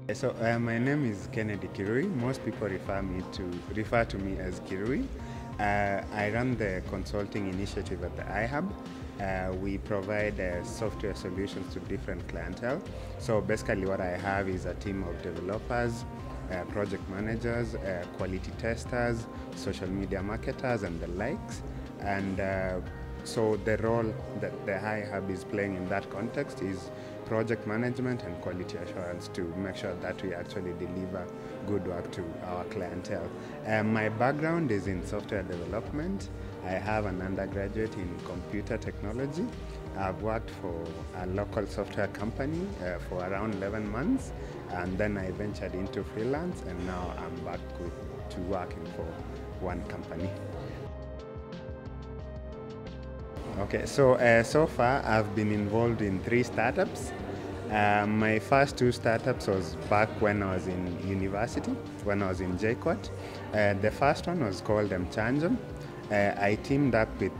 My name is Kennedy Kirui. Most people refer to me as Kirui. I run the consulting initiative at the iHub. We provide software solutions to different clientele. So basically what I have is a team of developers, project managers, quality testers, social media marketers, and the likes. And so the role that the iHub is playing in that context is project management and quality assurance to make sure that we actually deliver good work to our clientele. My background is in software development. I have an undergraduate in computer technology. I've worked for a local software company for around 11 months, and then I ventured into freelance, and now I'm back to working for one company. Okay, so far I've been involved in 3 startups. My first 2 startups was back when I was in university, when I was in JQuat. The first one was called Mchanjo. I teamed up with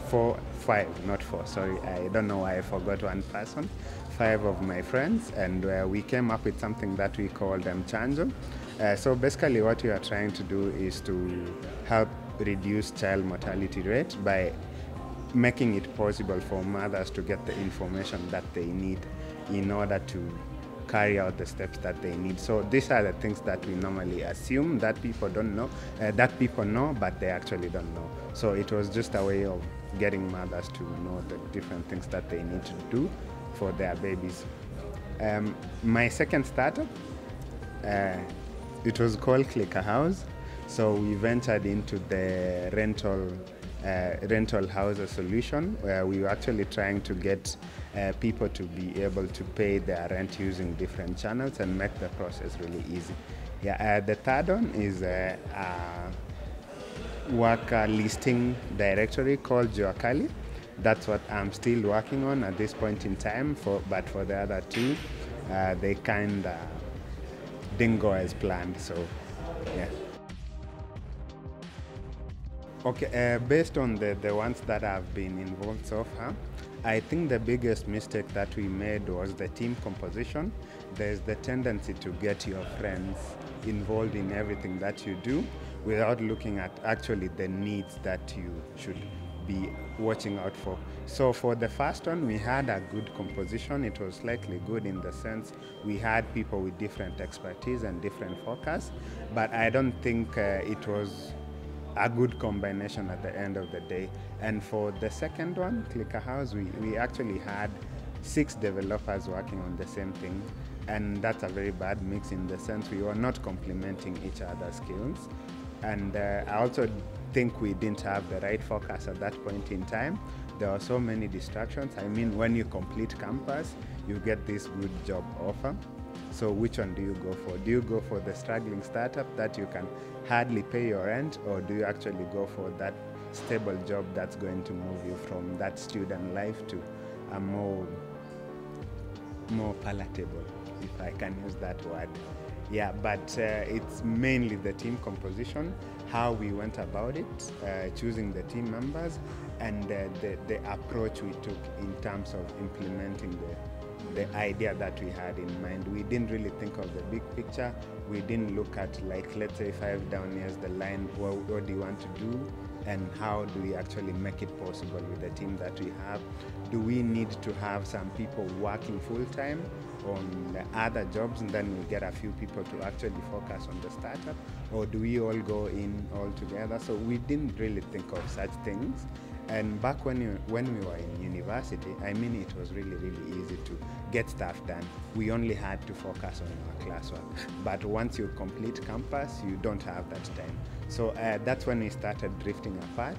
4 I don't know why I forgot one person, 5 of my friends, and we came up with something that we called Mchanjo. So basically what we are trying to do is to help reduce child mortality rate by making it possible for mothers to get the information that they need in order to carry out the steps that they need. So these are the things that we normally assume that people don't know, that people know, but they actually don't know. So it was just a way of getting mothers to know the different things that they need to do for their babies. My second startup, it was called Click a House. So we ventured into the rental house solution, where we were actually trying to get people to be able to pay their rent using different channels and make the process really easy. The third one is a worker listing directory called Juakali. That's what I'm still working on at this point in time, but for the other 2, they kind of didn't go as planned, so yeah. Okay, based on the ones that have been involved so far, I think the biggest mistake that we made was the team composition. There's the tendency to get your friends involved in everything that you do without looking at actually the needs that you should be watching out for. So for the first one, we had a good composition. It was slightly good in the sense we had people with different expertise and different focus, but I don't think it was a good combination at the end of the day. And for the second one, Clicker House, we actually had 6 developers working on the same thing, and that's a very bad mix in the sense we were not complementing each other's skills. And I also think we didn't have the right focus at that point in time. There were so many distractions. I mean, when you complete campus, you get this good job offer. So which one do you go for? Do you go for the struggling startup that you can hardly pay your rent, or do you actually go for that stable job that's going to move you from that student life to a more palatable, if I can use that word? Yeah, but it's mainly the team composition, how we went about it, choosing the team members, and the approach we took in terms of implementing the idea that we had in mind. We didn't really think of the big picture. We didn't look at, like, let's say 5 down here's the line, what do you want to do, and how do we actually make it possible with the team that we have? Do we need to have some people working full-time on the other jobs, and then we get a few people to actually focus on the startup, or do we all go in all together? So we didn't really think of such things. And back when we were in university, I mean, it was really, really easy to get stuff done. We only had to focus on our classwork. But once you complete campus, you don't have that time. So that's when we started drifting apart.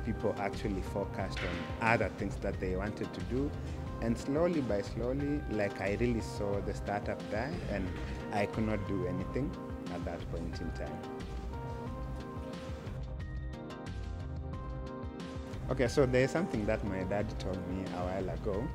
People actually focused on other things that they wanted to do. And slowly by slowly, like, I really saw the startup die, and I could not do anything at that point in time. Okay, so there's something that my dad told me a while ago.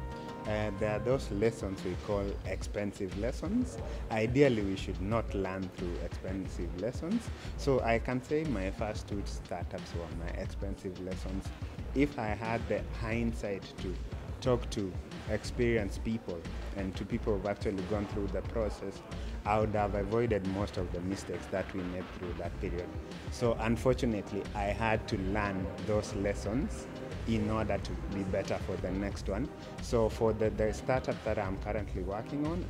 There are those lessons we call expensive lessons. Ideally, we should not learn through expensive lessons. So I can say my first 2 startups were my expensive lessons. If I had the hindsight to talk to experienced people and to people who've actually gone through the process, I would have avoided most of the mistakes that we made through that period. So unfortunately, I had to learn those lessons in order to be better for the next one. So for the startup that I'm currently working on,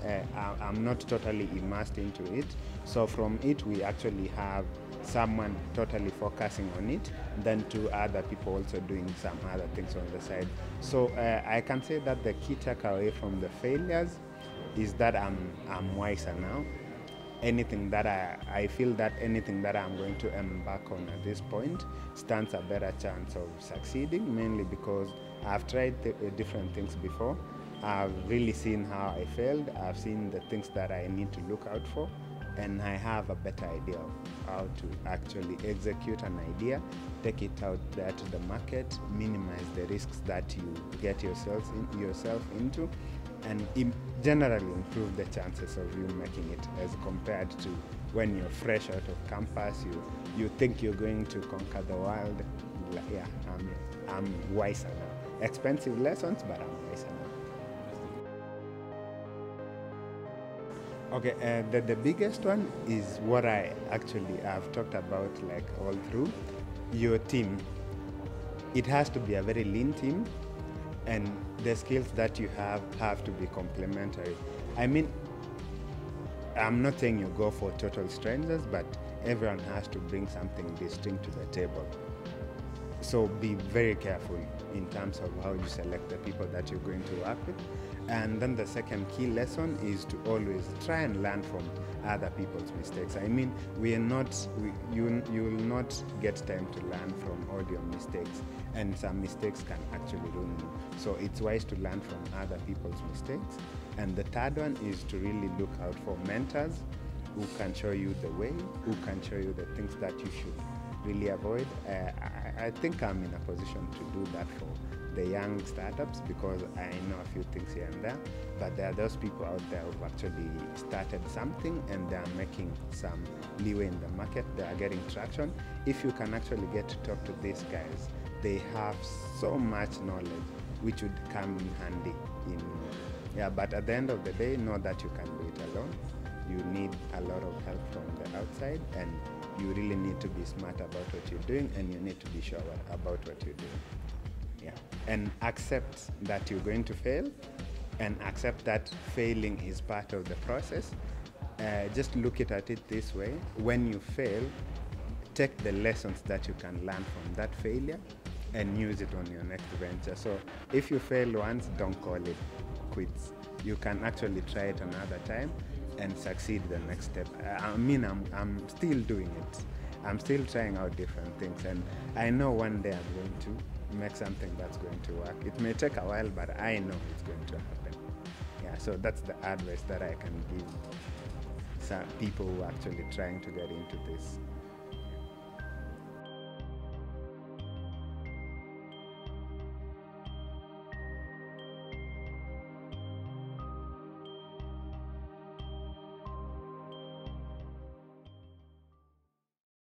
I'm not totally immersed into it. So from it, we actually have someone totally focusing on it, then two other people also doing some other things on the side. So I can say that the key takeaway from the failures is that I'm wiser now. Anything that I feel that anything that I'm going to embark on at this point stands a better chance of succeeding, mainly because I've tried different things before. I've really seen how I failed. I've seen the things that I need to look out for, and I have a better idea of how to actually execute an idea, take it out there to the market, minimize the risks that you get yourself into, and generally improve the chances of you making it as compared to when you're fresh out of campus, you think you're going to conquer the world. Yeah, I'm wiser now. Expensive lessons, but I'm wiser now. Okay, the biggest one is what I actually have talked about like all through. Your team. It has to be a very lean team, and the skills that you have to be complementary. I mean, I'm not saying you go for total strangers, but everyone has to bring something distinct to the table. So be very careful in terms of how you select the people that you're going to work with. And then the second key lesson is to always try and learn from other people's mistakes. I mean, you will not get time to learn from all your mistakes, and some mistakes can actually ruin you. So it's wise to learn from other people's mistakes. And the third one is to really look out for mentors who can show you the way, who can show you the things that you should really avoid. I think I'm in a position to do that for the young startups because I know a few things here and there, but there are those people out there who've actually started something and they're making some leeway in the market, they are getting traction. If you can actually get to talk to these guys, they have so much knowledge which would come in handy but at the end of the day, know that you can do it alone. You need a lot of help from the outside, and you really need to be smart about what you're doing, and you need to be sure about what you're doing. Yeah, and accept that you're going to fail, and accept that failing is part of the process. Just look at it this way: when you fail, take the lessons that you can learn from that failure and use it on your next venture. So if you fail once, don't call it quits. You can actually try it another time and succeed the next step. I mean, I'm still doing it. I'm still trying out different things, and I know one day I'm going to make something that's going to work. It may take a while, but I know it's going to happen. Yeah, so that's the advice that I can give some people who are actually trying to get into this.